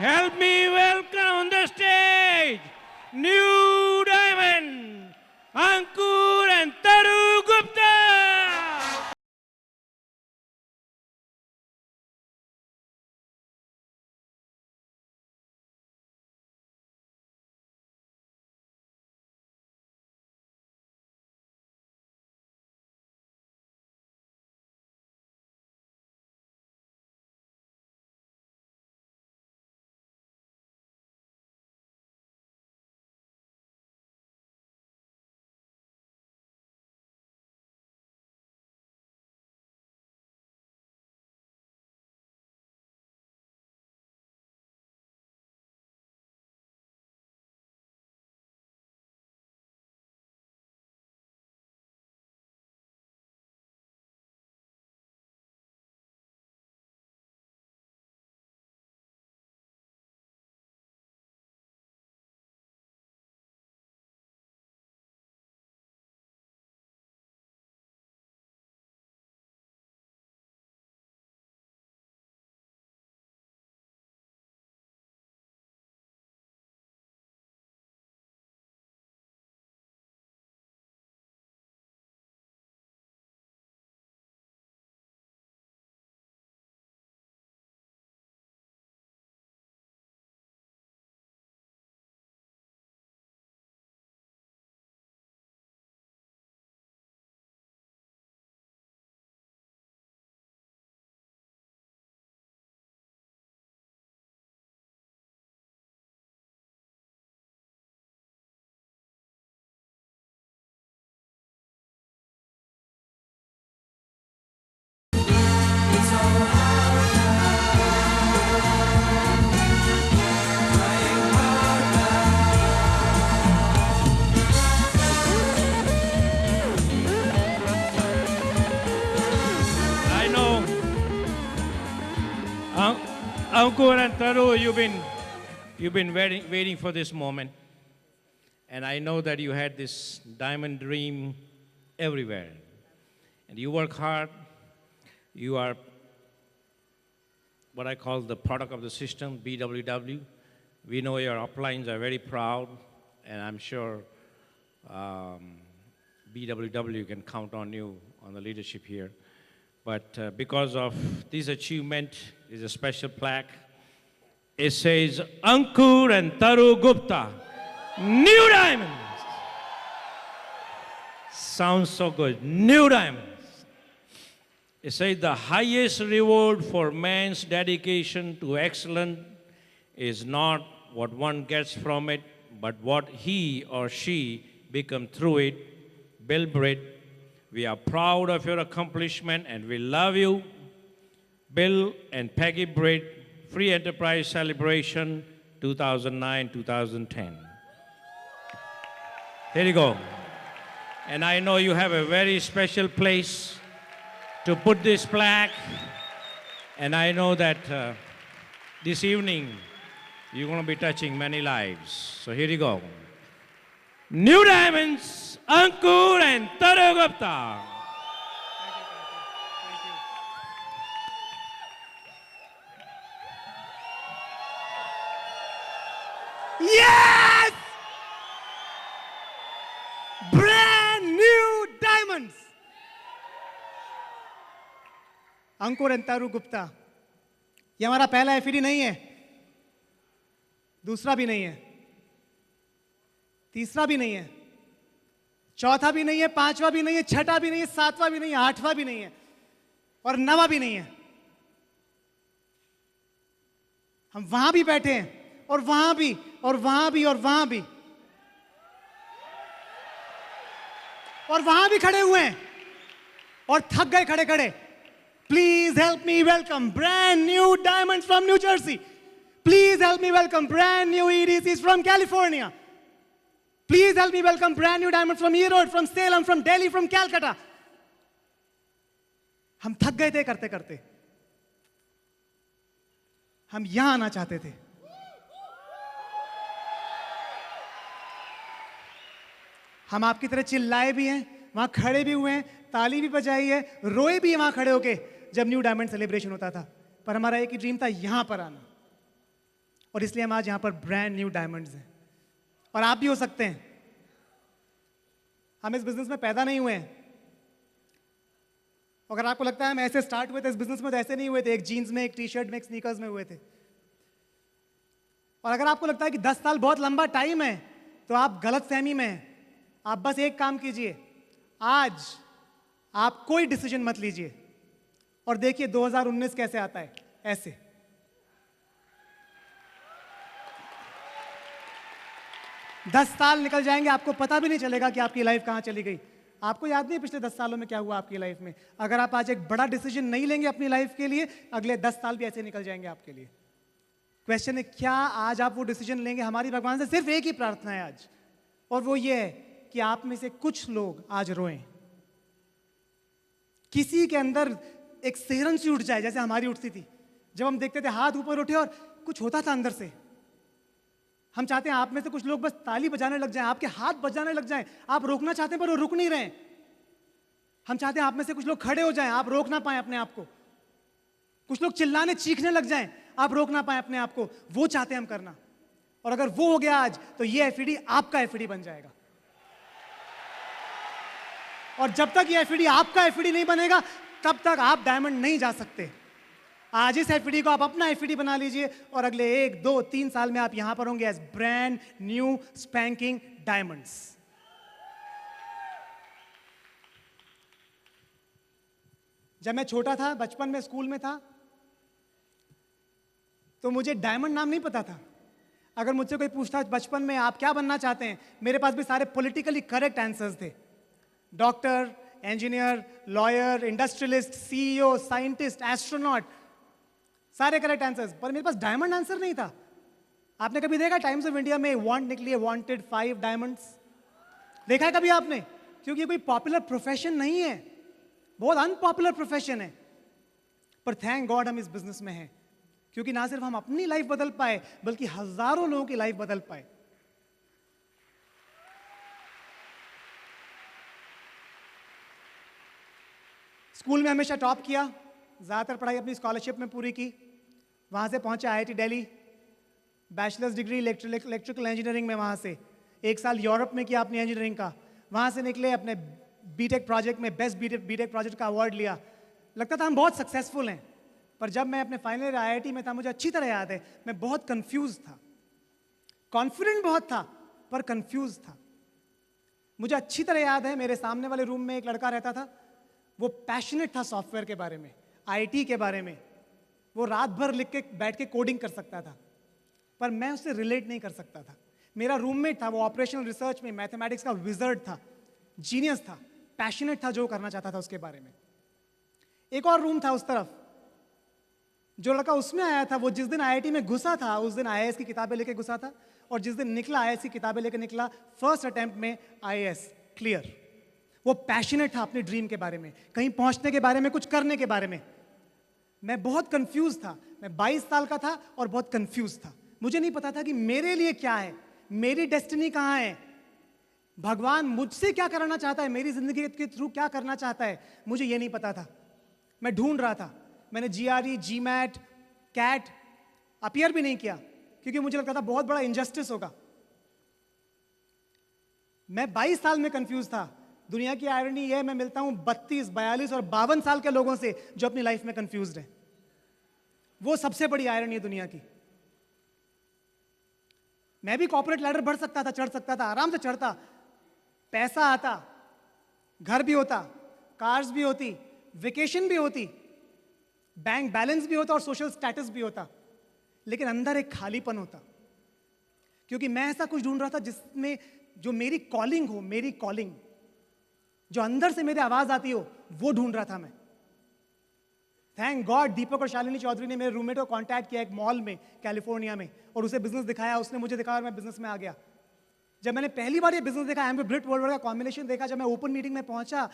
Help me welcome on the stage New Diamond, Ankur and Taru Gupta. I know, Ankur and Taru, you've been waiting for this moment. And I know that you had this diamond dream everywhere. And you work hard. You are what I call the product of the system, BWW. We know your uplines are very proud, and I'm sure BWW can count on you on the leadership here. But because of this achievement, is a special plaque. It says, Ankur and Taru Gupta, New Diamonds. Sounds so good, New Diamonds. It says the highest reward for man's dedication to excellence is not what one gets from it, but what he or she becomes through it. Bill Britt, we are proud of your accomplishment and we love you. Bill and Peggy Britt, Free Enterprise Celebration 2009-2010. Here you go. And I know you have a very special place to put this plaque. And I know that this evening, you're going to be touching many lives. So here you go. New Diamonds, Ankur and Taru Gupta. Yes! Brand new diamonds. Ankur and तारू गुप्ता, ये हमारा पहला FD नहीं है, दूसरा भी नहीं है, तीसरा भी नहीं है, चौथा भी नहीं है, पांचवा भी नहीं है, छठा भी नहीं है, सातवां भी नहीं है, आठवां भी नहीं है और नवा भी नहीं है। हम वहां भी बैठे हैं और वहां भी और वहां भी और वहां भी और वहां भी खड़े हुए हैं और थक गए खड़े खड़े। Please help me welcome brand new diamonds from New Jersey. Please help me welcome brand new EDCs from California. Please help me welcome brand new diamonds from Erode, from Salem, from Delhi, from Calcutta. हम थक गए थे करते करते, हम यहां आना चाहते थे। हम आपकी तरह चिल्लाए भी हैं, वहां खड़े भी हुए हैं, ताली भी बजाई है, रोए भी वहां खड़े होके जब न्यू डायमंड सेलिब्रेशन होता था। पर हमारा एक ही ड्रीम था, यहां पर आना, और इसलिए हम आज यहाँ पर ब्रांड न्यू डायमंड्स हैं, और आप भी हो सकते हैं। हम इस बिजनेस में पैदा नहीं हुए हैं। अगर आपको लगता है हम ऐसे स्टार्ट हुए थे इस बिजनेस में, तो ऐसे नहीं हुए थे, एक जीन्स में, एक टी शर्ट में, एक स्नीकर्स में हुए थे। और अगर आपको लगता है कि 10 साल बहुत लंबा टाइम है, तो आप गलत फहमी में हैं। आप बस एक काम कीजिए, आज आप कोई डिसीजन मत लीजिए और देखिए 2019 कैसे आता है। ऐसे 10 साल निकल जाएंगे, आपको पता भी नहीं चलेगा कि आपकी लाइफ कहां चली गई। आपको याद नहीं पिछले 10 सालों में क्या हुआ आपकी लाइफ में। अगर आप आज एक बड़ा डिसीजन नहीं लेंगे अपनी लाइफ के लिए, अगले 10 साल भी ऐसे निकल जाएंगे आपके लिए। क्वेश्चन है, क्या आज आप वो डिसीजन लेंगे? हमारी भगवान से सिर्फ एक ही प्रार्थना है आज, और वो ये है कि आप में से कुछ लोग आज रोएं, किसी के अंदर एक सिहरन सी उठ जाए जैसे हमारी उठती थी जब हम देखते थे हाथ ऊपर उठे और कुछ होता था अंदर से। हम चाहते हैं आप में से कुछ लोग बस ताली बजाने लग जाएं, आपके हाथ बजाने लग जाएं, आप रोकना चाहते हैं पर वो रुक नहीं रहे। हम चाहते हैं आप में से कुछ लोग खड़े हो जाएं, आप रोक ना पाए अपने आप को। कुछ लोग चिल्लाने चीखने लग जाएं, आप रोक ना पाए अपने आप को। वो चाहते हैं हम करना, और अगर वो हो गया आज, तो ये एफईडी आपका एफईडी बन जाएगा। और जब तक ये एफईडी आपका एफईडी नहीं बनेगा, तब तक आप डायमंड नहीं जा सकते। आज इस एफईडी को आप अपना एफईडी बना लीजिए, और अगले 1, 2, 3 साल में आप यहां पर होंगे as brand new spanking diamonds. जब मैं छोटा था, बचपन में स्कूल में था, तो मुझे डायमंड नाम नहीं पता था। अगर मुझसे कोई पूछता बचपन में आप क्या बनना चाहते हैं, मेरे पास भी सारे पॉलिटिकली करेक्ट आंसर्स थे। Doctor, engineer, lawyer, industrialist, CEO, scientist, astronaut, सारे करेक्ट आंसर्स, पर मेरे पास डायमंड आंसर नहीं था। आपने कभी देखा टाइम्स ऑफ इंडिया में वांट निकली है, वांटेड 5 डायमंड्स? देखा है कभी आपने? क्योंकि ये कोई पॉपुलर प्रोफेशन नहीं है, बहुत अनपॉपुलर प्रोफेशन है। पर थैंक गॉड हम इस बिजनेस में हैं, क्योंकि ना सिर्फ हम अपनी लाइफ बदल पाए, बल्कि हजारों लोगों की लाइफ बदल पाए। स्कूल में हमेशा टॉप किया, ज़्यादातर पढ़ाई अपनी स्कॉलरशिप में पूरी की। वहाँ से पहुँचे IIT Delhi, bachelors degree electrical engineering में, वहाँ से 1 साल यूरोप में किया अपनी इंजीनियरिंग का। वहाँ से निकले, अपने बीटेक प्रोजेक्ट में बेस्ट बीटेक प्रोजेक्ट का अवार्ड लिया। लगता था हम बहुत सक्सेसफुल हैं, पर जब मैं अपने फाइनल ईयर आईआईटी में था, मुझे अच्छी तरह याद है, मैं बहुत कंफ्यूज था। कॉन्फिडेंट बहुत था, पर कंफ्यूज था। मुझे अच्छी तरह याद है, मेरे सामने वाले रूम में एक लड़का रहता था, वो पैशनेट था सॉफ्टवेयर के बारे में, आईटी के बारे में। वो रात भर लिख के बैठ के कोडिंग कर सकता था, पर मैं उससे रिलेट नहीं कर सकता था। मेरा रूममेट था, वो ऑपरेशनल रिसर्च में मैथमेटिक्स का विजर्ड था, जीनियस था, पैशनेट था जो करना चाहता था उसके बारे में। एक और रूम था उस तरफ, जो लड़का उसमें आया था, वो जिस दिन आईआईटी में घुसा था, उस दिन आईएएस की किताबें लेके घुसा था, और जिस दिन निकला आईएएस की किताबें लेके निकला, फर्स्ट अटेम्प्ट में आईएएस क्लियर। वो पैशनेट था अपने ड्रीम के बारे में, कहीं पहुंचने के बारे में, कुछ करने के बारे में। मैं बहुत कंफ्यूज था। मैं 22 साल का था और बहुत कंफ्यूज था। मुझे नहीं पता था कि मेरे लिए क्या है, मेरी डेस्टिनी कहाँ है, भगवान मुझसे क्या कराना चाहता है, मेरी जिंदगी के थ्रू क्या करना चाहता है, मुझे ये नहीं पता था। मैं ढूंढ रहा था। मैंने जीआरई, जीमैट, कैट अपीयर भी नहीं किया, क्योंकि मुझे लगता था बहुत बड़ा इनजस्टिस होगा। मैं 22 साल में कंफ्यूज था। दुनिया की आयरनी यह है, मैं मिलता हूं 32, 42 और 52 साल के लोगों से जो अपनी लाइफ में कंफ्यूज्ड हैं। वो सबसे बड़ी आयरनी है दुनिया की। मैं भी कॉर्पोरेट लैडर बढ़ सकता था, चढ़ सकता था, आराम से चढ़ता, पैसा आता, घर भी होता, कार्स भी होती, वेकेशन भी होती, बैंक बैलेंस भी होता और सोशल स्टेटस भी होता, लेकिन अंदर एक खालीपन होता। क्योंकि मैं ऐसा कुछ ढूंढ रहा था जिसमें जो मेरी कॉलिंग हो, मेरी कॉलिंग जो अंदर से मेरी आवाज आती हो, वो ढूंढ रहा था मैं। थैंक गॉड दीपक और शालिनी चौधरी ने मेरे रूममेट को कांटेक्ट किया एक मॉल में कैलिफोर्निया में, और उसे बिजनेस दिखाया, उसने मुझे दिखाया और मैं बिजनेस में आ गया। जब मैंने पहली बार ये बिजनेस देखा, एम ब्रिट वर्ल्ड का कॉम्बिनेशन देखा, जब मैं ओपन मीटिंग में पहुंचा,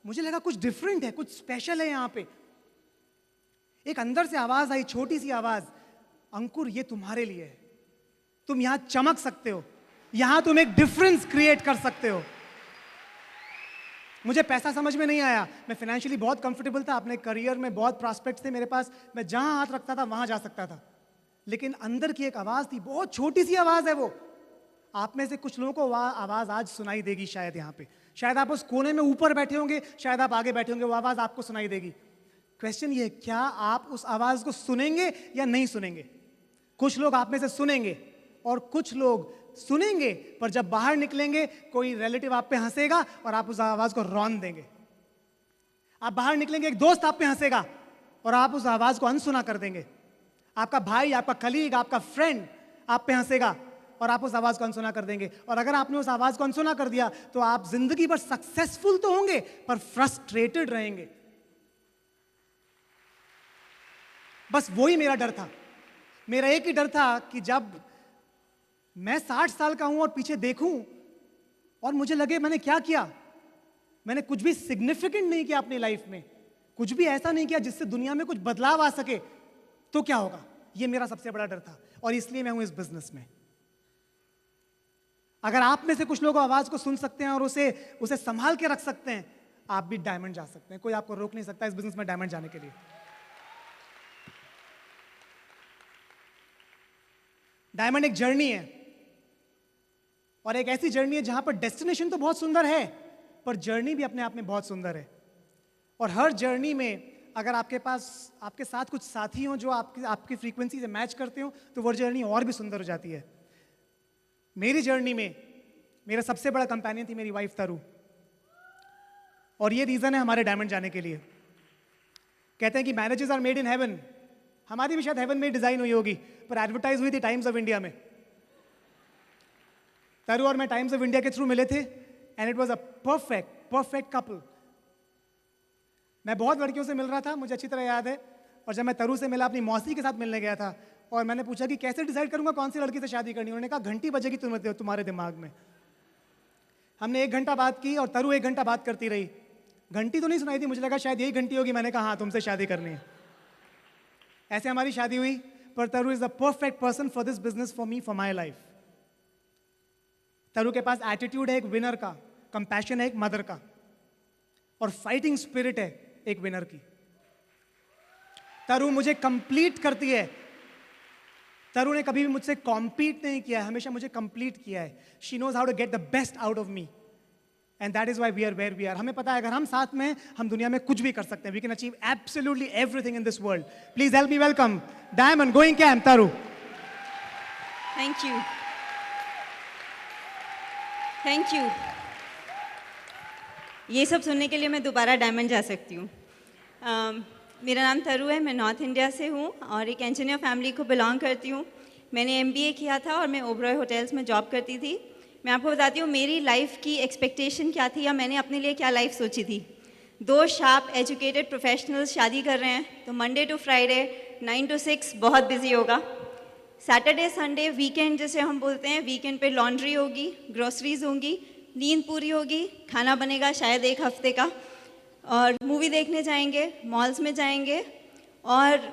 मुझे लगा कुछ डिफरेंट है, कुछ स्पेशल है यहाँ पे। एक अंदर से आवाज आई, छोटी सी आवाज, अंकुर ये तुम्हारे लिए है, तुम यहां चमक सकते हो, यहां तुम एक डिफरेंस क्रिएट कर सकते हो। मुझे पैसा समझ में नहीं आया, मैं फाइनेंशियली बहुत कंफर्टेबल था, अपने करियर में बहुत प्रॉस्पेक्ट्स थे मेरे पास, मैं जहां हाथ रखता था वहां जा सकता था। लेकिन अंदर की एक आवाज थी, बहुत छोटी सी आवाज है वो। आप में से कुछ लोगों को वह आवाज आज सुनाई देगी शायद यहाँ पे, शायद आप उस कोने में ऊपर बैठे होंगे, शायद आप आगे बैठे होंगे, वो आवाज आपको सुनाई देगी। क्वेश्चन ये है, क्या आप उस आवाज को सुनेंगे या नहीं सुनेंगे? कुछ लोग आप में से सुनेंगे और कुछ लोग सुनेंगे, पर जब बाहर निकलेंगे कोई रिलेटिव आप पे हंसेगा और आप उस आवाज को रौन देंगे। आप बाहर निकलेंगे, एक दोस्त आप पे हंसेगा और आप उस आवाज को अनसुना कर देंगे। आपका भाई, आपका कलीग, आपका फ्रेंड आप पे हंसेगा और आप उस आवाज को अनसुना कर देंगे। और अगर आपने उस आवाज को अनसुना कर दिया तो आप जिंदगी भर सक्सेसफुल तो होंगे पर फ्रस्ट्रेटेड रहेंगे। बस वही मेरा डर था। मेरा एक ही डर था कि जब मैं 60 साल का हूं और पीछे देखूं और मुझे लगे मैंने क्या किया, मैंने कुछ भी सिग्निफिकेंट नहीं किया अपनी लाइफ में, कुछ भी ऐसा नहीं किया जिससे दुनिया में कुछ बदलाव आ सके, तो क्या होगा? ये मेरा सबसे बड़ा डर था और इसलिए मैं हूं इस बिजनेस में। अगर आप में से कुछ लोग आवाज को सुन सकते हैं और उसे संभाल के रख सकते हैं, आप भी डायमंड जा सकते हैं। कोई आपको रोक नहीं सकता इस बिजनेस में डायमंड जाने के लिए। डायमंड एक जर्नी है और एक ऐसी जर्नी है जहां पर डेस्टिनेशन तो बहुत सुंदर है पर जर्नी भी अपने आप में बहुत सुंदर है। और हर जर्नी में अगर आपके साथ कुछ साथी हों जो आपकी फ्रीक्वेंसी से मैच करते हो तो वो जर्नी और भी सुंदर हो जाती है। मेरी जर्नी में मेरा सबसे बड़ा कंपेनियन थी मेरी वाइफ तरु, और ये रीजन है हमारे डायमंड जाने के लिए। कहते हैं कि marriages are made in heaven. हमारी भी शायद हेवन में डिजाइन हुई होगी पर एडवर्टाइज हुई थी टाइम्स ऑफ इंडिया में। तरु और मैं टाइम्स ऑफ इंडिया के थ्रू मिले थे and it was a perfect couple. मैं बहुत लड़कियों से मिल रहा था, मुझे अच्छी तरह याद है, और जब मैं तरु से मिला अपनी मौसी के साथ मिलने गया था और मैंने पूछा कि कैसे डिसाइड करूंगा कौन सी लड़की से शादी करनी, उन्होंने कहा घंटी बजेगी तुम्हारे दिमाग में। हमने 1 घंटा बात की और तरु 1 घंटा बात करती रही। घंटी तो नहीं सुनाई थी, मुझे लगा शायद यही घंटी होगी। मैंने कहा हाँ तुमसे शादी करनी है। ऐसे हमारी शादी हुई। पर तरु is the perfect person for this business, for me, for my life. तरु के पास एटीट्यूड है एक विनर का, कंपैशन है एक मदर का, और फाइटिंग स्पिरिट है एक विनर की। तरु मुझे कंप्लीट करती है। तरु ने कभी भी मुझसे कॉम्पीट नहीं किया है, हमेशा मुझे कंप्लीट किया है। She knows how to get the best out of me and that is why we are where we are. हमें पता है अगर हम साथ में हैं हम दुनिया में कुछ भी कर सकते हैं। We can achieve absolutely everything in this world. Please help me welcome diamond going camp Taru. Thank you, thank you. ये सब सुनने के लिए मैं दोबारा डायमंड जा सकती हूँ। मेरा नाम तरु है, मैं नॉर्थ इंडिया से हूँ और एक इंजीनियर फैमिली को बिलोंग करती हूँ। मैंने MBA किया था और मैं ओबरॉय होटल्स में जॉब करती थी। मैं आपको बताती हूँ मेरी लाइफ की एक्सपेक्टेशन क्या थी या मैंने अपने लिए क्या लाइफ सोची थी। 2 शार्प एजुकेटेड प्रोफेशनल्स शादी कर रहे हैं तो मंडे टू फ्राइडे 9 to 6 बहुत बिजी होगा। सैटरडे संडे वीकेंड जिसे हम बोलते हैं, वीकेंड पे लॉन्ड्री होगी, ग्रोसरीज होंगी, नींद पूरी होगी, खाना बनेगा शायद 1 हफ्ते का, और मूवी देखने जाएंगे, मॉल्स में जाएंगे और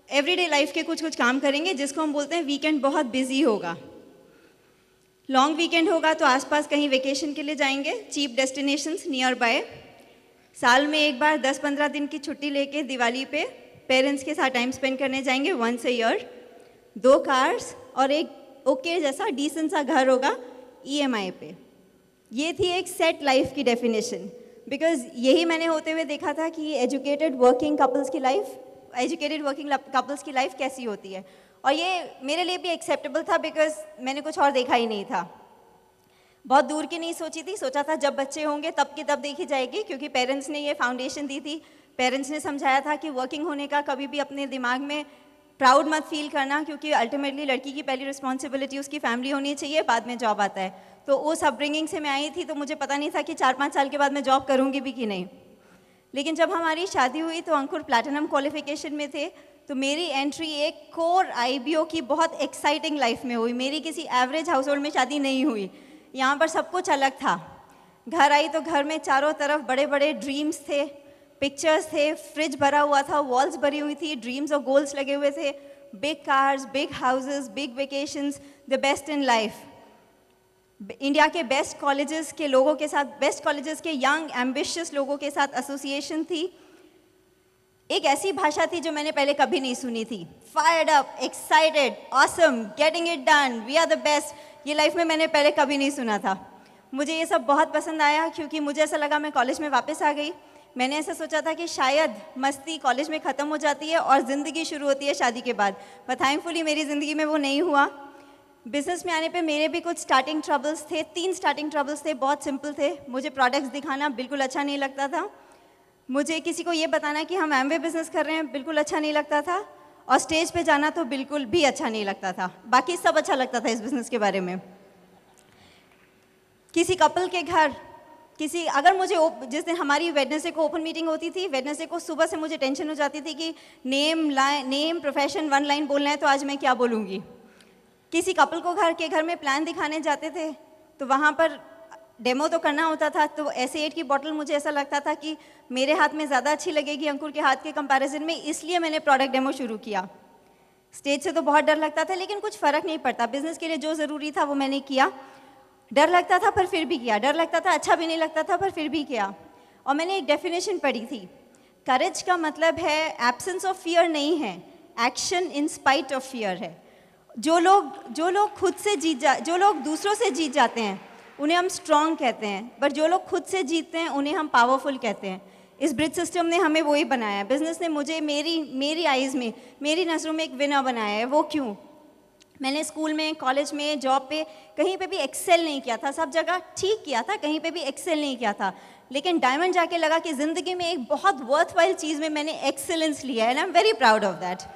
एवरीडे लाइफ के कुछ काम करेंगे जिसको हम बोलते हैं वीकेंड बहुत बिजी होगा। लॉन्ग वीकेंड होगा तो आसपास कहीं वेकेशन के लिए जाएंगे, चीप डेस्टिनेशंस नियर बाय। साल में एक बार 10-15 दिन की छुट्टी लेके दिवाली पे पेरेंट्स के साथ टाइम स्पेंड करने जाएंगे वंस अ ईयर। 2 कार्स और एक ओके जैसा डिसेंट सा घर होगा EMI पे। ये थी एक सेट लाइफ की डेफिनेशन, बिकॉज यही मैंने होते हुए देखा था कि एजुकेटेड वर्किंग कपल्स की लाइफ कैसी होती है, और ये मेरे लिए भी एक्सेप्टेबल था बिकॉज मैंने कुछ और देखा ही नहीं था। बहुत दूर की नहीं सोची थी, सोचा था जब बच्चे होंगे तब की तब देखी जाएगी, क्योंकि पेरेंट्स ने ये फाउंडेशन दी थी। पेरेंट्स ने समझाया था कि वर्किंग होने का कभी भी अपने दिमाग में प्राउड मत फील करना, क्योंकि अल्टीमेटली लड़की की पहली रिस्पॉन्सिबिलिटी उसकी फैमिली होनी चाहिए, बाद में जॉब आता है। तो उस अपब्रिंगिंग से मैं आई थी तो मुझे पता नहीं था कि 4-5 साल के बाद मैं जॉब करूँगी भी कि नहीं। लेकिन जब हमारी शादी हुई तो अंकुर प्लैटिनम क्वालिफिकेशन में थे, तो मेरी एंट्री एक कोर IBO की बहुत एक्साइटिंग लाइफ में हुई। मेरी किसी एवरेज हाउस होल्ड में शादी नहीं हुई, यहाँ पर सब कुछ अलग था। घर आई तो घर में चारों तरफ बड़े बड़े ड्रीम्स थे, पिक्चर्स थे, फ्रिज भरा हुआ था, वॉल्स भरी हुई थी, ड्रीम्स और गोल्स लगे हुए थे, big cars, big houses, big vacations, the best in life. India के बेस्ट कॉलेजेस के लोगों के साथ, बेस्ट कॉलेजेस के यंग एम्बिशियस लोगों के साथ एसोसिएशन थी। एक ऐसी भाषा थी जो मैंने पहले कभी नहीं सुनी थी. Fired up, excited, awesome, getting it done, we are the best. ये लाइफ में मैंने पहले कभी नहीं सुना था. मुझे ये सब बहुत पसंद आया क्योंकि मुझे ऐसा लगा मैं कॉलेज में वापस आ गई. मैंने ऐसा सोचा था कि शायद मस्ती कॉलेज में ख़त्म हो जाती है और ज़िंदगी शुरू होती है शादी के बाद, पर थैंकफुली मेरी ज़िंदगी में वो नहीं हुआ. बिज़नेस में आने पे मेरे भी कुछ स्टार्टिंग ट्रबल्स थे, 3 स्टार्टिंग ट्रबल्स थे, बहुत सिंपल थे. मुझे प्रोडक्ट्स दिखाना बिल्कुल अच्छा नहीं लगता था. मुझे किसी को ये बताना कि हम एमवे बिज़नेस कर रहे हैं बिल्कुल अच्छा नहीं लगता था. और स्टेज पे जाना तो बिल्कुल भी अच्छा नहीं लगता था. बाकी सब अच्छा लगता था इस बिज़नेस के बारे में. किसी कपल के घर अगर मुझे जिस दिन हमारी वेडनेसडे को ओपन मीटिंग होती थी, वेडनेसडे को सुबह से मुझे टेंशन हो जाती थी कि नेम प्रोफेशन 1 लाइन बोलना है तो आज मैं क्या बोलूँगी. किसी कपल को घर में प्लान दिखाने जाते थे तो वहाँ पर डेमो तो करना होता था. तो एस8 की बॉटल मुझे ऐसा लगता था कि मेरे हाथ में ज़्यादा अच्छी लगेगी अंकुर के हाथ के कंपैरिजन में, इसलिए मैंने प्रोडक्ट डेमो शुरू किया. स्टेज से तो बहुत डर लगता था लेकिन कुछ फ़र्क नहीं पड़ता. बिज़नेस के लिए जो ज़रूरी था वो मैंने किया. डर लगता था पर फिर भी किया. डर लगता था, अच्छा भी नहीं लगता था, पर फिर भी किया. और मैंने एक डेफिनेशन पढ़ी थी, करेज का मतलब है एब्सेंस ऑफ फियर नहीं है, action in spite of fear है. जो लोग खुद से जो लोग दूसरों से जीत जाते हैं उन्हें हम स्ट्रॉन्ग कहते हैं, पर जो लोग खुद से जीतते हैं उन्हें हम पावरफुल कहते हैं. इस ब्रिज सिस्टम ने हमें वही बनाया. बिजनेस ने मुझे मेरी आइज़ में, मेरी नज़रों में एक विनर बनाया है. वो क्यों? मैंने स्कूल में, कॉलेज में, जॉब पे कहीं पे भी एक्सेल नहीं किया था. सब जगह ठीक किया था, कहीं पे भी एक्सेल नहीं किया था. लेकिन डायमंड जाके लगा कि ज़िंदगी में एक बहुत वर्थवाइल चीज़ में मैंने एक्सेलेंस लिया है, and I am very proud of that.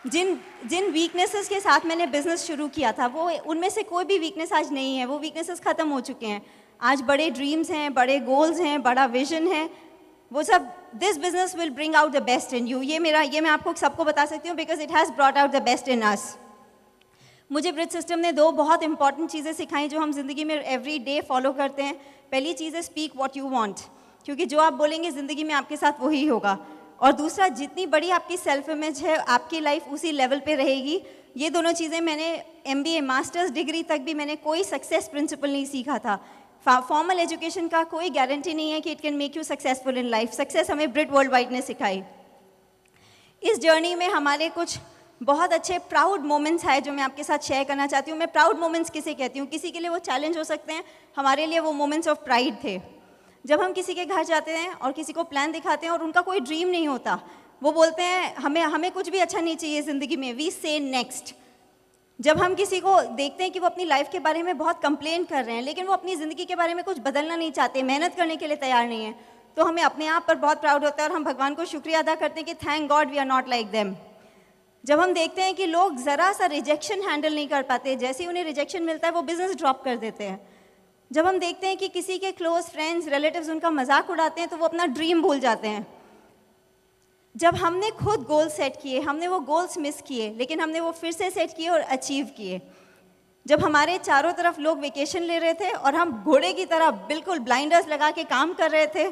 जिन वीकनेसेस के साथ मैंने बिज़नेस शुरू किया था वो उनमें से कोई भी वीकनेस आज नहीं है. वो वीकनेसेस ख़त्म हो चुके हैं. आज बड़े ड्रीम्स हैं, बड़े गोल्स हैं, बड़ा विजन है. वो सब, this business will bring out the best in you. ये मैं आपको सबको बता सकती हूँ because it has brought out the best in us. मुझे ब्रिज सिस्टम ने 2 बहुत इंपॉर्टेंट चीज़ें सिखाई जो हम ज़िंदगी में एवरी डे फॉलो करते हैं. पहली चीज़ है स्पीक व्हाट यू वांट, क्योंकि जो आप बोलेंगे ज़िंदगी में आपके साथ वही होगा. और दूसरा, जितनी बड़ी आपकी सेल्फ इमेज है आपकी लाइफ उसी लेवल पे रहेगी. ये दोनों चीज़ें मैंने MBA मास्टर्स डिग्री तक भी मैंने कोई सक्सेस प्रिंसिपल नहीं सीखा था. फॉर्मल एजुकेशन का कोई गारंटी नहीं है कि it can make you successful in life. Success हमें ब्रिट वर्ल्ड वाइड ने सिखाई. इस जर्नी में हमारे कुछ बहुत अच्छे प्राउड मोमेंट्स आए जो मैं आपके साथ शेयर करना चाहती हूँ. मैं प्राउड मोमेंट्स किसे कहती हूँ? किसी के लिए वो चैलेंज हो सकते हैं, हमारे लिए वो मोमेंट्स ऑफ प्राइड थे. जब हम किसी के घर जाते हैं और किसी को प्लान दिखाते हैं और उनका कोई ड्रीम नहीं होता, वो बोलते हैं हमें कुछ भी अच्छा नहीं चाहिए ज़िंदगी में, वी से नेक्स्ट. जब हम किसी को देखते हैं कि वो अपनी लाइफ के बारे में बहुत कंप्लेन कर रहे हैं लेकिन वो अपनी ज़िंदगी के बारे में कुछ बदलना नहीं चाहते, मेहनत करने के लिए तैयार नहीं है, तो हमें अपने आप पर बहुत प्राउड होता है और हम भगवान को शुक्रिया अदा करते हैं कि thank God we are not like them. जब हम देखते हैं कि लोग ज़रा सा रिजेक्शन हैंडल नहीं कर पाते, जैसे ही उन्हें रिजेक्शन मिलता है वो बिज़नेस ड्रॉप कर देते हैं. जब हम देखते हैं कि किसी के क्लोज फ्रेंड्स, रिलेटिव्स उनका मजाक उड़ाते हैं तो वो अपना ड्रीम भूल जाते हैं. जब हमने खुद गोल सेट किए, हमने वो गोल्स मिस किए लेकिन हमने वो फिर से सेट किए और अचीव किए. जब हमारे चारों तरफ लोग वेकेशन ले रहे थे और हम घोड़े की तरह बिल्कुल ब्लाइंडर्स लगा के काम कर रहे थे.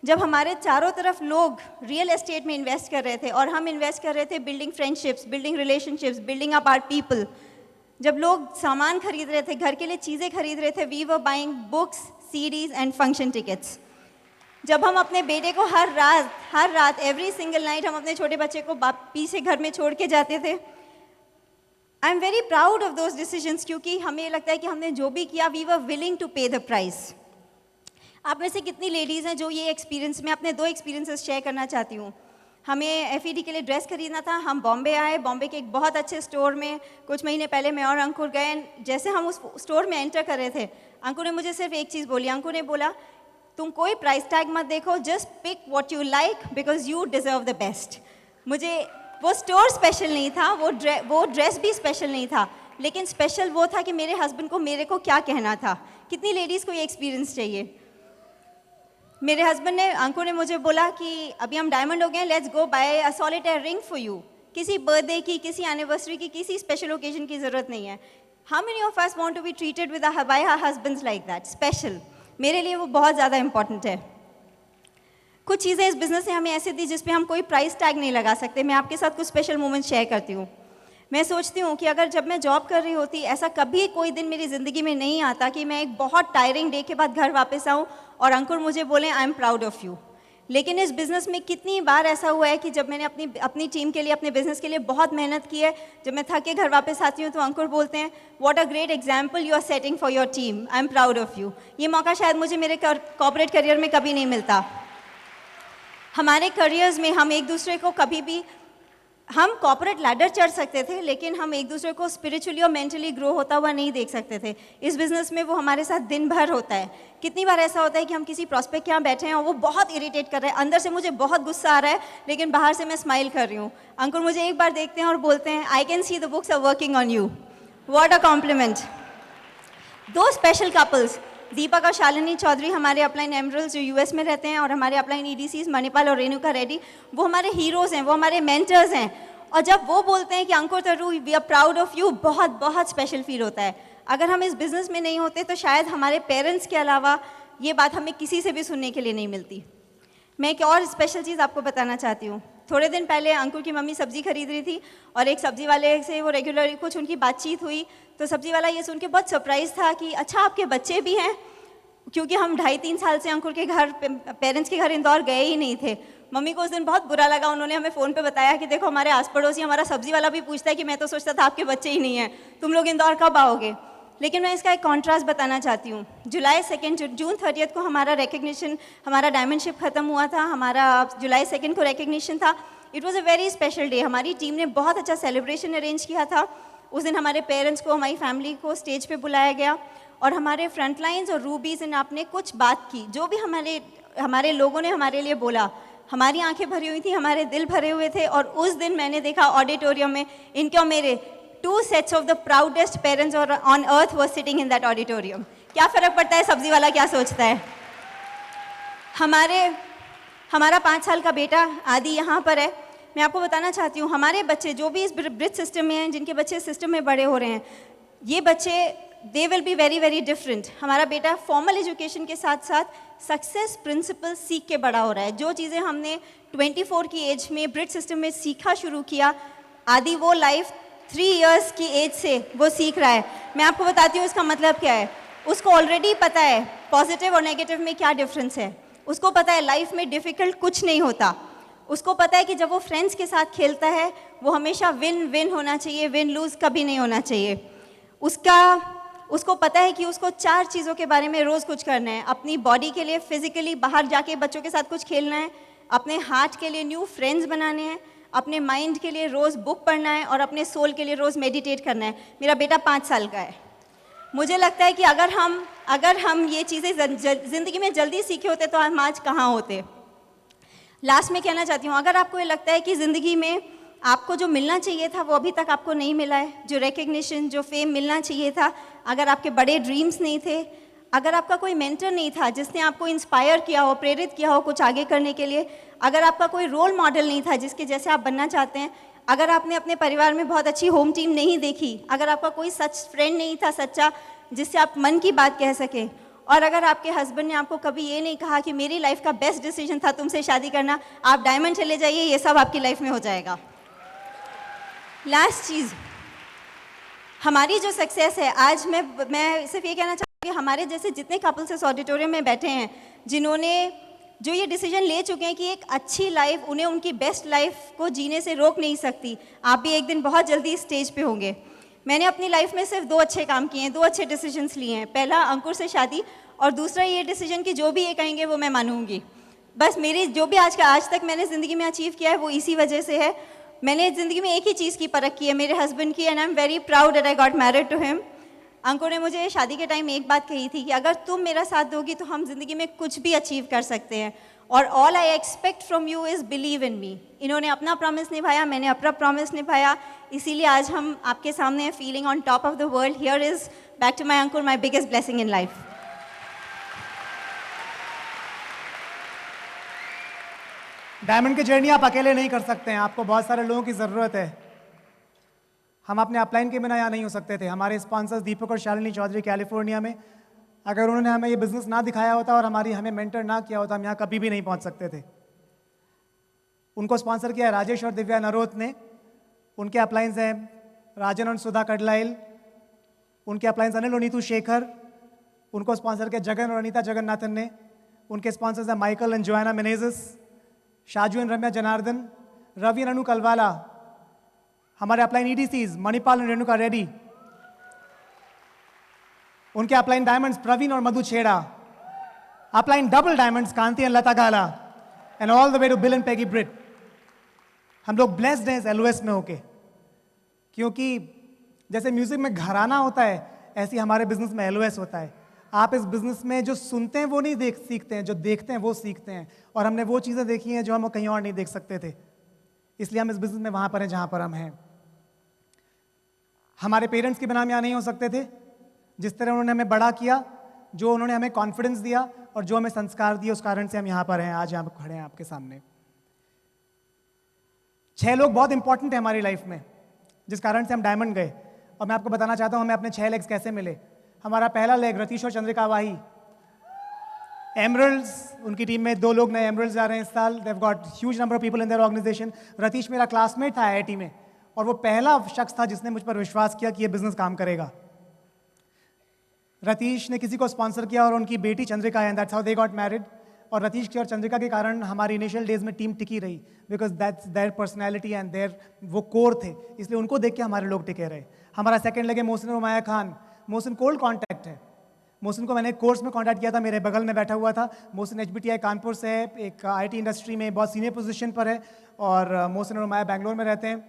जब हमारे चारों तरफ लोग रियल एस्टेट में इन्वेस्ट कर रहे थे और हम इन्वेस्ट कर रहे थे building friendships, building relationships, building up our people. जब लोग सामान खरीद रहे थे, घर के लिए चीज़ें खरीद रहे थे, we were buying books, CDs and function tickets. जब हम अपने बेटे को हर रात एवरी सिंगल नाइट हम अपने छोटे बच्चे को पीछे घर में छोड़ के जाते थे. आई am very proud of those decisions क्योंकि हमें लगता है कि हमने जो भी किया वी वर विलिंग टू पे द प्राइस. आप में से कितनी लेडीज़ हैं जो ये एक्सपीरियंस, मैं अपने 2 एक्सपीरियंसेस शेयर करना चाहती हूँ. हमें FED के लिए ड्रेस खरीदना था. हम बॉम्बे आए. बॉम्बे के एक बहुत अच्छे स्टोर में कुछ महीने पहले मैं और अंकुर गए. जैसे हम उस स्टोर में एंटर कर रहे थे, अंकुर ने मुझे सिर्फ एक चीज़ बोली. अंकुर ने बोला, तुम कोई प्राइस टैग मत देखो, just pick what you like because you deserve the best. मुझे वो स्टोर स्पेशल नहीं था, वो ड्रेस भी स्पेशल नहीं था, लेकिन स्पेशल वो था कि मेरे हस्बैंड को मेरे को क्या कहना था. कितनी लेडीज़ को ये एक्सपीरियंस चाहिए? मेरे हस्बैंड ने, अंकुर ने मुझे बोला कि अभी हम डायमंड हो गए, let's go buy a solitaire ring for you. किसी बर्थडे की, किसी एनिवर्सरी की, किसी स्पेशल ओकेजन की ज़रूरत नहीं है. How many of us want to be treated with by our husbands like that, special? मेरे लिए वो बहुत ज़्यादा इंपॉर्टेंट है. कुछ चीज़ें इस बिज़नेस ने हमें ऐसी दी जिस पे हम कोई प्राइस टैग नहीं लगा सकते. मैं आपके साथ कुछ स्पेशल मोमेंट्स शेयर करती हूँ. मैं सोचती हूँ कि अगर जब मैं जॉब कर रही होती, ऐसा कभी कोई दिन मेरी ज़िंदगी में नहीं आता कि मैं एक बहुत टायरिंग डे के बाद घर वापस आऊँ और अंकुर मुझे बोले आई एम प्राउड ऑफ यू. लेकिन इस बिज़नेस में कितनी बार ऐसा हुआ है कि जब मैंने अपनी टीम के लिए, अपने बिज़नेस के लिए बहुत मेहनत की है, जब मैं थक के घर वापस आती हूँ तो अंकुर बोलते हैं, what a great example you are setting for your team, I am proud of you. ये मौका शायद मुझे मेरे कॉर्पोरेट करियर में कभी नहीं मिलता। हमारे करियर्स में हम एक दूसरे को कभी भी, हम कॉर्पोरेट लैडर चढ़ सकते थे, लेकिन हम एक दूसरे को स्पिरिचुअली और मेंटली ग्रो होता हुआ नहीं देख सकते थे। इस बिज़नेस में वो हमारे साथ दिन भर होता है। कितनी बार ऐसा होता है कि हम किसी प्रॉस्पेक्ट के यहाँ बैठे हैं और वो बहुत इरिटेट कर रहे हैं, अंदर से मुझे बहुत गुस्सा आ रहा है, लेकिन बाहर से मैं स्माइल कर रही हूँ। अंकुर मुझे एक बार देखते हैं और बोलते हैं, I can see the books are working on you. What a compliment. दो स्पेशल कपल्स, दीपक और शालिनी चौधरी, हमारे अपलाइन एमरल्स जो यूएस में रहते हैं, और हमारे अपलाइन ईडीसीज मणिपाल और रेणुका रेड्डी, वो हमारे हीरोज़ हैं, वो हमारे मेंटर्स हैं। और जब वो बोलते हैं कि Ankur Taru we are proud of you, बहुत बहुत स्पेशल फील होता है। अगर हम इस बिज़नेस में नहीं होते तो शायद हमारे पेरेंट्स के अलावा ये बात हमें किसी से भी सुनने के लिए नहीं मिलती। मैं एक और स्पेशल चीज़ आपको बताना चाहती हूँ। थोड़े दिन पहले अंकुर की मम्मी सब्ज़ी खरीद रही थी और एक सब्ज़ी वाले से वो रेगुलरली कुछ उनकी बातचीत हुई, तो सब्ज़ी वाला ये सुन के बहुत सरप्राइज़ था कि अच्छा आपके बच्चे भी हैं, क्योंकि हम 2.5-3 साल से अंकुर के घर, पेरेंट्स के घर इंदौर गए ही नहीं थे। मम्मी को उस दिन बहुत बुरा लगा। उन्होंने हमें फ़ोन पे बताया कि देखो हमारे आस पड़ोसी, हमारा सब्ज़ी वाला भी पूछता है कि मैं तो सोचता था आपके बच्चे ही नहीं हैं, तुम लोग इंदौर कब आओगे। लेकिन मैं इसका एक कॉन्ट्रास्ट बताना चाहती हूँ। जुलाई 2 जून 30 को हमारा रिकग्निशन, हमारा डायमंडशिप ख़त्म हुआ था, हमारा जुलाई 2 को रिकग्निशन था। It was a very special day. हमारी टीम ने बहुत अच्छा सेलिब्रेशन अरेंज किया था। उस दिन हमारे पेरेंट्स को, हमारी फैमिली को स्टेज पे बुलाया गया और हमारे फ्रंटलाइंस और रूबीज़ ने आपने कुछ बात की, जो भी हमारे लोगों ने हमारे लिए बोला, हमारी आंखें भरी हुई थी, हमारे दिल भरे हुए थे। और उस दिन मैंने देखा ऑडिटोरियम में इनके और मेरे 2 sets of the proudest parents on earth were sitting in that auditorium. क्या फ़र्क पड़ता है सब्जी वाला क्या सोचता है। हमारा 5 साल का बेटा आदि यहाँ पर है। मैं आपको बताना चाहती हूँ, हमारे बच्चे जो भी इस ब्रिज सिस्टम में हैं, जिनके बच्चे सिस्टम में बड़े हो रहे हैं, ये बच्चे they will be very very different. हमारा बेटा फॉर्मल एजुकेशन के साथ साथ सक्सेस प्रिंसिपल सीख के बड़ा हो रहा है। जो चीज़ें हमने 24 की एज में ब्रिज सिस्टम में सीखा शुरू किया, आदि वो लाइफ 3 इयर्स की एज से वो सीख रहा है। मैं आपको बताती हूँ इसका मतलब क्या है। उसको ऑलरेडी पता है पॉजिटिव और नेगेटिव में क्या डिफरेंस है। उसको पता है लाइफ में डिफ़िकल्ट कुछ नहीं होता। उसको पता है कि जब वो फ्रेंड्स के साथ खेलता है वो हमेशा विन विन होना चाहिए, विन लूज़ कभी नहीं होना चाहिए। उसको पता है कि उसको 4 चीज़ों के बारे में रोज़ कुछ करना है। अपनी बॉडी के लिए फिजिकली बाहर जाके बच्चों के साथ कुछ खेलना है, अपने हार्ट के लिए न्यू फ्रेंड्स बनाने हैं, अपने माइंड के लिए रोज़ बुक पढ़ना है और अपने सोल के लिए रोज़ मेडिटेट करना है। मेरा बेटा 5 साल का है। मुझे लगता है कि अगर हम ये चीज़ें ज़िंदगी में जल्दी सीखे होते तो हम आज कहाँ होते। लास्ट में कहना चाहती हूँ, अगर आपको ये लगता है कि ज़िंदगी में आपको जो मिलना चाहिए था वो अभी तक आपको नहीं मिला है, जो रिकग्निशन, जो फेम मिलना चाहिए था, अगर आपके बड़े ड्रीम्स नहीं थे, अगर आपका कोई मेंटर नहीं था जिसने आपको इंस्पायर किया हो, प्रेरित किया हो कुछ आगे करने के लिए, अगर आपका कोई रोल मॉडल नहीं था जिसके जैसे आप बनना चाहते हैं, अगर आपने अपने परिवार में बहुत अच्छी होम टीम नहीं देखी, अगर आपका कोई सच फ्रेंड नहीं था सच्चा जिससे आप मन की बात कह सके, और अगर आपके हस्बैंड ने आपको कभी ये नहीं कहा कि मेरी लाइफ का बेस्ट डिसीजन था तुमसे शादी करना, आप डायमंड चले जाइए, ये सब आपकी लाइफ में हो जाएगा। लास्ट चीज़, हमारी जो सक्सेस है, आज मैं सिर्फ ये कहना चाहूँगी कि हमारे जैसे जितने कपल्स इस ऑडिटोरियम में बैठे हैं, जिन्होंने जो ये डिसीजन ले चुके हैं कि एक अच्छी लाइफ उन्हें उनकी बेस्ट लाइफ को जीने से रोक नहीं सकती, आप भी एक दिन बहुत जल्दी इस स्टेज पे होंगे। मैंने अपनी लाइफ में सिर्फ 2 अच्छे काम किए हैं, 2 अच्छे डिसीजंस लिए हैं। पहला अंकुर से शादी, और दूसरा ये डिसीजन कि जो भी ये कहेंगे वो मैं मानूंगी। बस मेरी जो भी आज तक मैंने ज़िंदगी में अचीव किया है वो इसी वजह से है। मैंने ज़िंदगी में एक ही चीज़ की परख की है, मेरे हस्बैंड की, and I am very proud that I got married to him. Ankur ने मुझे शादी के टाइम एक बात कही थी कि अगर तुम मेरा साथ दोगी तो हम ज़िंदगी में कुछ भी अचीव कर सकते हैं, और all I expect from you is believe in me. इन्होंने अपना प्रॉमिस निभाया, मैंने अपना प्रॉमिस निभाया, इसीलिए आज हम आपके सामने हैं feeling on top of the world. Here is back to my Ankur, my biggest blessing in life. Diamond की जर्नी आप अकेले नहीं कर सकते हैं, आपको बहुत सारे लोगों की ज़रूरत है। हम अपने अपलाइन के बिना यहाँ नहीं हो सकते थे। हमारे स्पॉन्सर्स दीपक और शालिनी चौधरी कैलिफोर्निया में, अगर उन्होंने हमें ये बिज़नेस ना दिखाया होता और हमें मेंटर ना किया होता, हम यहाँ कभी भी नहीं पहुँच सकते थे। उनको स्पॉन्सर किया राजेश और दिव्या नरोत ने। उनके अपलाइंस हैं राजन और सुधा कडलाइल, उनके अपलाइंस अनिल और नीतू शेखर। उनको स्पॉन्सर किया जगन और अनीता जगन्नाथन ने। उनके स्पॉन्सर्स हैं Michael and Joanna Menezes. Shaju and Ramya Janardhan, Ravi and Anu Kalwala, हमारे upline EDCs, Manipal and Renuka Reddy, उनके अपलाइन डायमंड्स प्रवीण और मधु छेड़ा, अपलाइन डबल डायमंड्स कांति और Lata Gala, and all the way to Bill and Peggy Britt. हम लोग ब्लेस्ड हैं इस LOS में होके, क्योंकि जैसे म्यूजिक में घराना होता है, ऐसी हमारे बिजनेस में LOS होता है. आप इस बिजनेस में जो सुनते हैं वो नहीं सीखते हैं, जो देखते हैं वो सीखते हैं. और हमने वो चीज़ें देखी हैं जो हम कहीं और नहीं देख सकते थे. इसलिए हम इस बिजनेस में वहाँ पर हैं जहाँ पर हम हैं. हमारे पेरेंट्स के बिना हम यहाँ नहीं हो सकते थे. जिस तरह उन्होंने हमें बड़ा किया, जो उन्होंने हमें कॉन्फिडेंस दिया और जो हमें संस्कार दिए, उस कारण से हम यहाँ पर हैं, आज यहाँ खड़े हैं आपके सामने. 6 लोग बहुत इंपॉर्टेंट है हमारी लाइफ में, जिस कारण से हम डायमंड गए. और मैं आपको बताना चाहता हूँ हमें अपने 6 लेग्स कैसे मिले. हमारा पहला लेग रतीश और चंद्रिका वाही, एमरल्ड्स, उनकी टीम में 2 लोग नए एमरल्ड्स जा रहे हैं इस साल. They've got huge number of people in their organisation. Ratish मेरा क्लासमेट था IIT में, और वो पहला शख्स था जिसने मुझ पर विश्वास किया कि ये बिजनेस काम करेगा. रतीश ने किसी को स्पॉन्सर किया और उनकी बेटी चंद्रिका है, that's how they got married. और रतीश की और चंद्रिका के कारण हमारी इनिशियल डेज में टीम टिकी रही, because that's their personality and their वो कोर थे, इसलिए उनको देख के हमारे लोग टिके रहे. हमारा सेकंड लेग है मोहसिन और उमाया खान. मोहसिन कोल्ड कॉन्टैक्ट है. मोहसिन को मैंने एक कोर्स में कॉन्टैक्ट किया था, मेरे बगल में बैठा हुआ था. मोहसिन HBTI कानपुर से है, एक IT इंडस्ट्री में बहुत सीनियर पोजीशन पर है, और मोहसिन और उमाया बैंगलोर में रहते हैं.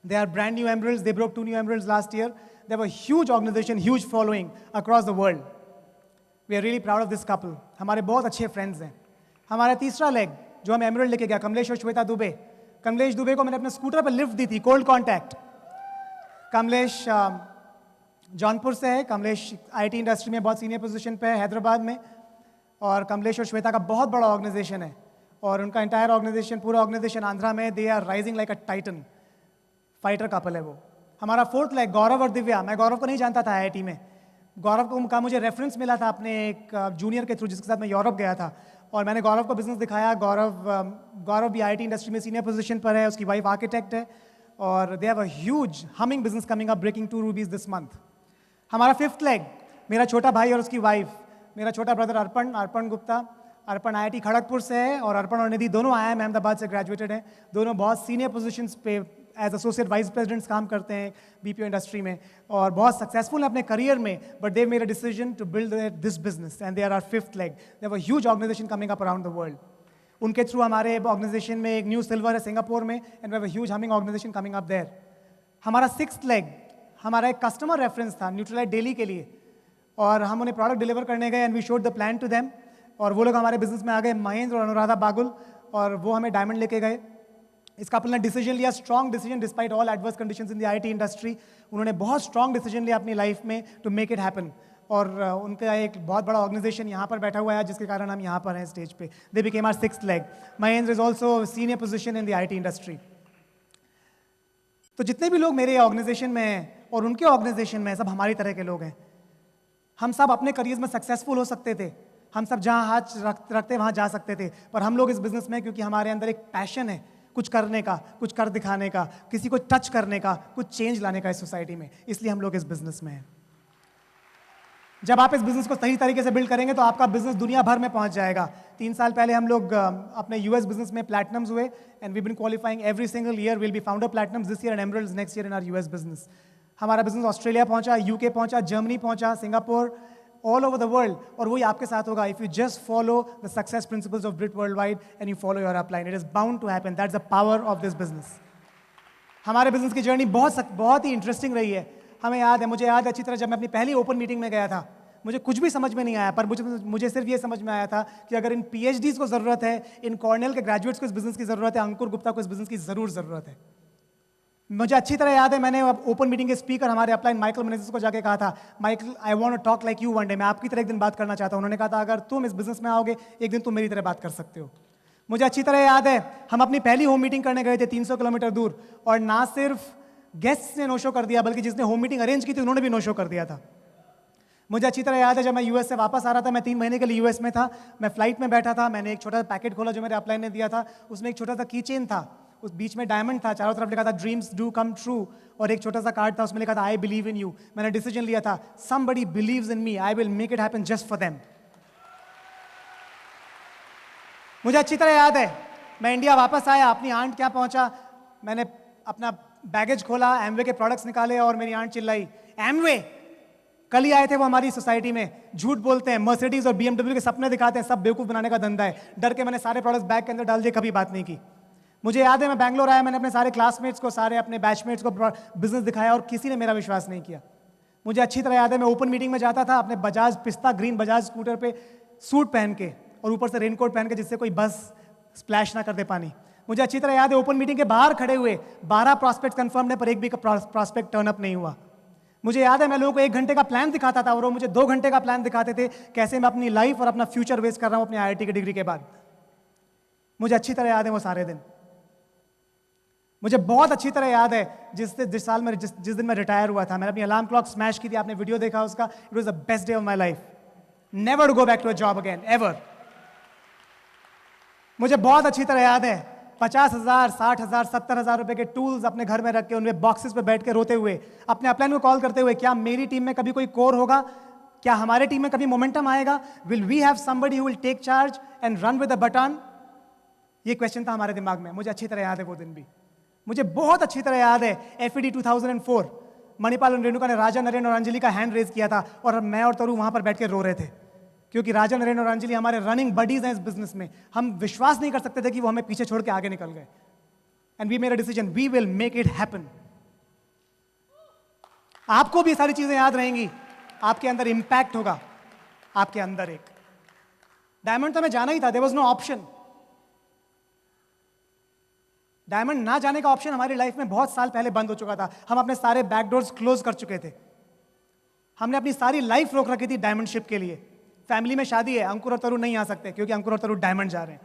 They are brand new emeralds. They broke 2 new emeralds last year. They have a huge organization, huge following across the world. We are really proud of this couple. हमारे बहुत अच्छे फ्रेंड्स हैं. हमारा तीसरा लेग जो हम एमरल्ड लेके गया, कमलेश और श्वेता दुबे. कमलेश दुबे को मैंने अपने स्कूटर पर लिफ्ट दी थी, कोल्ड कॉन्टैक्ट. कमलेश जौनपुर से है. कमलेश IT इंडस्ट्री में बहुत सीनियर पोजीशन पे है हैदराबाद में. और कमलेश और श्वेता का बहुत बड़ा ऑर्गेनाइजेशन है, और उनका इंटायर ऑर्गेनाइजेशन, पूरा ऑर्गेनाइजेशन आंध्रा में. They are rising like a titan. Fighter couple है वो. हमारा फोर्थ लेग गौरव और दिव्या. मैं गौरव को नहीं जानता था IIT में. गौरव को का मुझे रेफरेंस मिला था अपने एक जूनियर के थ्रू, जिसके साथ मैं यूरोप गया था, और मैंने गौरव को बिजनेस दिखाया. गौरव भी IT इंडस्ट्री में सीनियर पोजीशन पर है, उसकी वाइफ आर्किटेक्ट है, और they have a huge humming business coming up, breaking 2 rupees this month. हमारा फिफ्थ लेग मेरा छोटा भाई और उसकी वाइफ, मेरा छोटा ब्रदर अर्पण गुप्ता. अर्पण IIT खड़गपुर से है, और अर्पण और निधि दोनों IIM अहमदाबाद से ग्रेजुएटेड हैं. दोनों बहुत सीनियर पोजीशंस पे एज एसोसिएट वाइस प्रेसिडेंट्स काम करते हैं BPO इंडस्ट्री में, और बहुत सक्सेसफुल है अपने करियर में. But they made a decision to build this business, and they are our fifth leg. They have a huge organization coming up around the world. उनके थ्रू हमारे ऑर्गेनाइजेशन में एक न्यू सिल्वर है सिंगापुर में, and we have a huge humming organization coming up there. हमारा sixth leg हमारा एक कस्टमर रेफरेंस था न्यूट्रलाइट डेली के लिए, और हम उन्हें प्रोडक्ट डिलीवर करने गए, and we showed the plan to them, और वो लोग हमारे बिजनेस में आ गए, महेंद्र और अनुराधा बागुल, और वो हमें डायमंड लेके गए. इस कपल ने डिसीजन लिया, strong decision despite all adverse conditions in the IT industry. उन्होंने बहुत स्ट्रॉन्ग डिसीजन लिया अपनी लाइफ में टू मेक इट हैपन, और उनका एक बहुत बड़ा ऑर्गेनाइजेशन यहाँ पर बैठा हुआ है, जिसके कारण हम यहाँ पर हैं स्टेज पे. They became our sixth leg. Mahendra is also senior position in the IT industry. तो जितने भी लोग मेरे ऑर्गेनाइजेशन में हैं और उनके ऑर्गेनाइजेशन में, सब हमारी तरह के लोग हैं. हम सब अपने करियर में सक्सेसफुल हो सकते थे, हम सब जहाँ हाथ रखते वहाँ जा सकते थे, पर हम लोग इस बिजनेस में, क्योंकि हमारे अंदर एक पैशन है कुछ करने का, कुछ कर दिखाने का, किसी को टच करने का, कुछ चेंज लाने का इस सोसाइटी में, इसलिए हम लोग इस बिजनेस में हैं. जब आप इस बिजनेस को सही तरीके से बिल्ड करेंगे तो आपका बिजनेस दुनिया भर में पहुंच जाएगा. 3 साल पहले हम लोग अपने US बिजनेस में प्लैटिनम्स हुए, and we been qualifying every single year. Will be founder platinums this year and emeralds next year in our US business. हमारा बिजनेस ऑस्ट्रेलिया पहुंचा, UK पहुंचा, जर्मनी पहुंचा, Singapore, all over the world. और वही आपके साथ होगा if you just follow the success principles of Brit Worldwide and you follow your upline. It is bound to happen. That's the power of this business. हमारे business की journey बहुत ही interesting रही है. हमें याद है, मुझे याद है अच्छी तरह, जब मैं अपनी पहली ओपन मीटिंग में गया था, मुझे कुछ भी समझ में नहीं आया, पर मुझे सिर्फ ये समझ में आया था कि अगर इन PhDs को ज़रूरत है, इन कॉर्नेल के ग्रेजुएट्स को इस बिजनेस की ज़रूरत है, अंकुर गुप्ता को इस बिजनेस की ज़रूर ज़रूरत है. मुझे अच्छी तरह याद है, मैंने ओपन मीटिंग के स्पीकर हमारे अपलाइन माइकल मेनेजिस को जाके कहा था, Michael I want to talk like you one day. मैं आपकी तरह एक दिन बात करना चाहता हूँ. उन्होंने कहा था, अगर तुम इस बिजनेस में आओगे एक दिन तुम मेरी तरह बात कर सकते हो. मुझे अच्छी तरह याद है, हम अपनी पहली होम मीटिंग करने गए थे 300 किलोमीटर दूर, और ना सिर्फ गेस्ट ने नो शो कर दिया, बल्कि जिसने होम मीटिंग अरेंज की थी उन्होंने भी नो शो कर दिया था. मुझे अच्छी तरह याद है, जब मैं US से वापस आ रहा था, मैं 3 महीने के लिए US में था, मैं फ्लाइट में बैठा था, मैंने एक छोटा सा पैकेट खोला जो मेरे अपलाइन ने दिया था. उसमें एक छोटा सा की चेन था, उस बीच में डायमंड था, चारों तरफ लिखा था ड्रीम्स डू कम ट्रू, और एक छोटा सा कार्ड था, उसमें लिखा था आई बिलीव इन यू. मैंने डिसीजन लिया था, somebody believes in me, I will make it happen just for them. मुझे अच्छी तरह याद है, मैं इंडिया वापस आया, अपनी आंट क्या पहुंचा, मैंने अपना बैगेज खोला, एमवे के प्रोडक्ट्स निकाले और मेरी आंट चिल्लाई, एमवे कल ही आए थे वो हमारी सोसाइटी में, झूठ बोलते हैं, मर्सिडीज और बीएमडब्ल्यू के सपने दिखाते हैं, सब बेवकूफ बनाने का धंधा है। डर के मैंने सारे प्रोडक्ट्स बैग के अंदर डाल दिए, कभी बात नहीं की। मुझे याद है मैं बैंगलोर आया, मैंने अपने सारे क्लासमेट्स को, सारे अपने बैचमेट्स को बिजनेस दिखाया और किसी ने मेरा विश्वास नहीं किया। मुझे अच्छी तरह याद है मैं ओपन मीटिंग में जाता था अपने बजाज पिस्ता ग्रीन बजाज स्कूटर पे, सूट पहन के और ऊपर से रेनकोट पहन के, जिससे कोई बस स्प्लैश ना कर दे पानी। मुझे अच्छी तरह याद है ओपन मीटिंग के बाहर खड़े हुए 12 प्रॉस्पेक्ट कंफर्म है, पर एक भी प्रॉस्पेक्ट टर्न अप नहीं हुआ। मुझे याद है मैं लोगों को 1 घंटे का प्लान दिखाता था और वो मुझे 2 घंटे का प्लान दिखाते थे, कैसे मैं अपनी लाइफ और अपना फ्यूचर वेस्ट कर रहा हूं अपनी IIT की डिग्री के बाद। मुझे अच्छी तरह याद है वो सारे दिन। मुझे बहुत अच्छी तरह याद है जिस साल में जिस दिन मैं रिटायर हुआ था, मैंने अपनी अलार्म क्लॉक स्मैश की थी, आपने वीडियो देखा उसका। It was the best day of my life, never go back to a job again ever. मुझे बहुत अच्छी तरह याद है 50,000, 60,000, 70,000 रुपए के टूल्स अपने घर में रख के उनमें बॉक्सेस पे बैठ के रोते हुए, अपने अपलाइन को कॉल करते हुए, क्या मेरी टीम में कभी कोई कोर होगा, क्या हमारे टीम में कभी मोमेंटम आएगा, will we have somebody who will take charge and run with a baton. ये क्वेश्चन था हमारे दिमाग में। मुझे अच्छी तरह याद है वो दिन भी। मुझे बहुत अच्छी तरह याद है FED 2004, मणिपाल और रेणुका ने राजा, नरेन और अंजलि का हैंड रेज किया था और मैं और तरु वहां पर बैठ के रो रहे थे, क्योंकि राजा, नरेन और अंजलि हमारे रनिंग बडीज हैं इस बिजनेस में। हम विश्वास नहीं कर सकते थे कि वो हमें पीछे छोड़ के आगे निकल गए। And we made a decision, we will make it happen. आपको भी सारी चीजें याद रहेंगी, आपके अंदर इंपैक्ट होगा, आपके अंदर एक डायमंड तो हमें जाना ही था, there was no option. Diamond ना जाने का ऑप्शन हमारी लाइफ में बहुत साल पहले बंद हो चुका था। हम अपने सारे बैकडोर्स क्लोज कर चुके थे। हमने अपनी सारी लाइफ रोक रखी थी डायमंडशिप के लिए। फैमिली में शादी है, अंकुर और तरु नहीं आ सकते क्योंकि अंकुर और तरु डायमंड जा रहे हैं।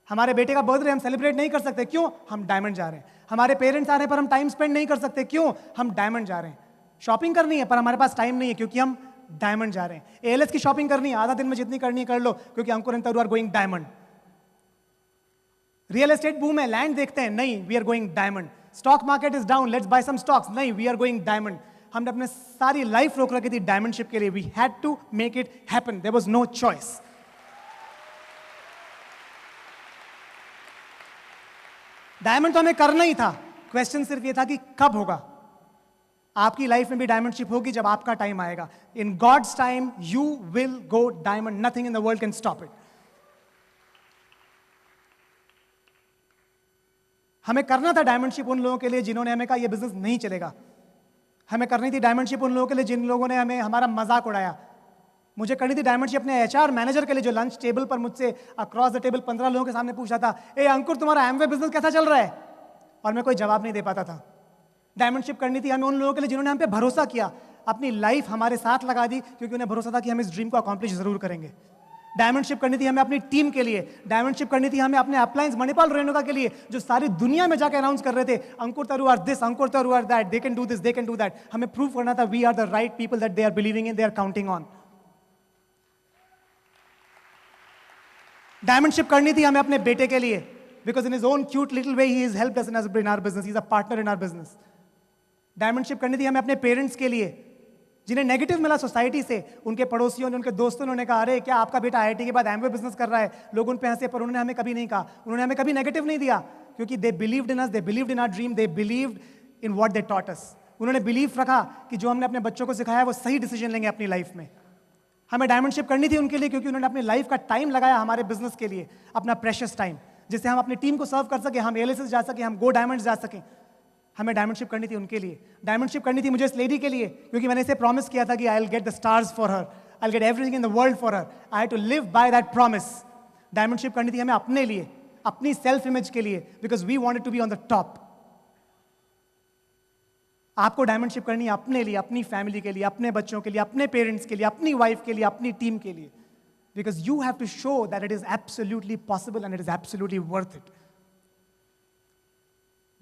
हमारे बेटे का बर्थडे हम सेलिब्रेट नहीं कर सकते, क्यों? हम डायमंड जा रहे हैं। हमारे पेरेंट्स आ रहे हैं पर हम टाइम स्पेंड नहीं कर सकते, क्यों? हम डायमंड जा रहे हैं। शॉपिंग करनी है पर हमारे पास टाइम नहीं है क्योंकि हम डायमंड जा रहे हैं। ALS की शॉपिंग करनी है, आधा दिन में जितनी करनी है कर लो, क्योंकि Ankur and Taru are going diamond. Real estate boom है, लैंड देखते हैं, नहीं, we are going diamond. Stock market is down, let's buy some stocks, नहीं, वी आर गोइंग डायमंड। हमने अपने सारी लाइफ रोक रखी थी डायमंडशिप के लिए। We had to make it happen, there was no choice. Diamond तो हमें करना ही था, क्वेश्चन सिर्फ ये था कि कब होगा। आपकी लाइफ में भी डायमंडशिप होगी जब आपका टाइम आएगा। In God's time you will go diamond, nothing in the world can stop it. हमें करना था डायमंडशिप उन लोगों के लिए जिन्होंने हमें कहा ये बिजनेस नहीं चलेगा। हमें करनी थी डायमंडशिप उन लोगों के लिए जिन लोगों ने हमें हमारा मजाक उड़ाया। मुझे करनी थी डायमंडशिप अपने HR मैनेजर के लिए जो लंच टेबल पर मुझसे अक्रॉस द टेबल 15 लोगों के सामने पूछा था, ए अंकुर तुम्हारा एमवे बिजनेस कैसा चल रहा है, और मैं कोई जवाब नहीं दे पाता था। डायमंडशिप करनी थी हमें उन लोगों के लिए जिन्होंने हम पे भरोसा किया, अपनी लाइफ हमारे साथ लगा दी क्योंकि उन्हें भरोसा था कि हम इस ड्रीम को अकॉम्प्लिश जरूर करेंगे। डायमंडशिप करनी थी हमें अपनी टीम के लिए। डायमंडशिप करनी थी हमें अपने अपलाइंस मणिपाल रेणुका के लिए जो सारी दुनिया में जाकर अनाउंस कर रहे थे, अंकुर Taru are this, Ankur Taru are that, they can do this, they can do that. हमें प्रूव करना था we are the right people that they are believing in, they are counting on. Diamondship करनी थी हमें अपने बेटे के लिए, because in his own cute little way he is helped us in our business, he is a partner in our business. Diamondship करनी थी हमें अपने पेरेंट्स के लिए जिन्हें नेगेटिव मिला सोसाइटी से, उनके पड़ोसियों ने, उनके दोस्तों ने कहा अरे क्या आपका बेटा IIT के बाद एमवे बिजनेस कर रहा है, लोग उन पे हंसे, पर उन्होंने हमें कभी नहीं कहा, उन्होंने हमें कभी नेगेटिव नहीं दिया, क्योंकि they believed in us, they believed in our dream, they believed in what they taught us. उन्होंने बिलीव रखा कि जो हमने अपने बच्चों को सिखाया वो सही डिसीजन लेंगे अपनी लाइफ में। हमें डायमंडशिप करनी थी उनके लिए क्योंकि उन्होंने अपनी लाइफ का टाइम लगाया हमारे बिजनेस के लिए, अपना प्रेशियस टाइम, जिससे हम अपनी टीम को सर्व कर सके, हम ALS जा सके, हम गो डायमंड्स जा सकें। हमें डायमंडशिप करनी थी उनके लिए। डायमंडशिप करनी थी मुझे इस लेडी के लिए क्योंकि मैंने इसे प्रॉमिस किया था कि I will get the stars for her, I will get everything in the world for her. I had to live by that promise. Diamondship करनी थी हमें अपने लिए, अपनी सेल्फ इमेज के लिए, because we wanted to be on the top. आपको diamondship करनी है अपने लिए, अपनी फैमिली के लिए, अपने बच्चों के लिए, अपने पेरेंट्स के लिए, अपनी वाइफ के लिए, अपनी टीम के लिए, because you have to show that it is absolutely possible and it is absolutely worth it.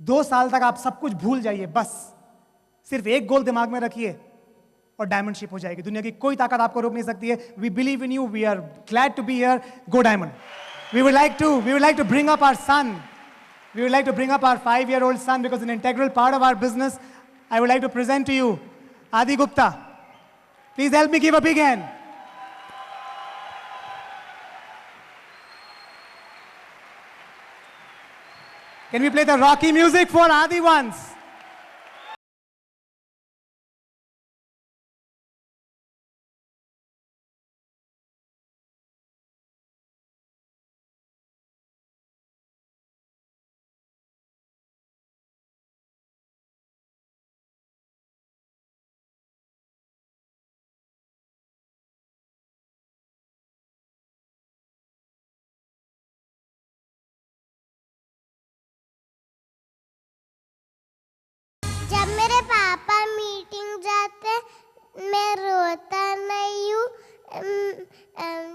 2 साल तक आप सब कुछ भूल जाइए, बस सिर्फ एक गोल दिमाग में रखिए और डायमंडशिप हो जाएगी। दुनिया की कोई ताकत आपको रोक नहीं सकती है। We believe in you, we are glad to be here, go diamond. We would like to bring up our son, we would like to bring up our 5-year-old son because an integral part of our business. I would like to present to you Adi Gupta. Please help me give a big hand. Can we play the Rocky music for Adi once? जब मेरे पापा meeting जाते मैं रोता नहीं हूँ।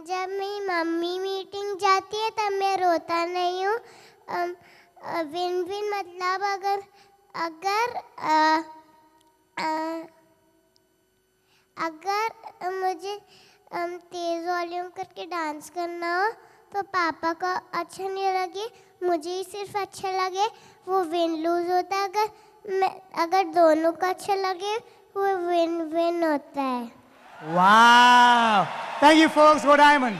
जब मेरी मम्मी मीटिंग जाती है तब मैं रोता नहीं हूँ। विन विन मतलब अगर अगर अगर मुझे तेज वॉल्यूम करके डांस करना हो तो पापा को अच्छा नहीं लगे, मुझे ही सिर्फ अच्छा लगे, वो विन लूज होता है। अगर दोनों को अच्छा लगे वो विन विन होता है। Wow. Thank you folks, Go Diamond.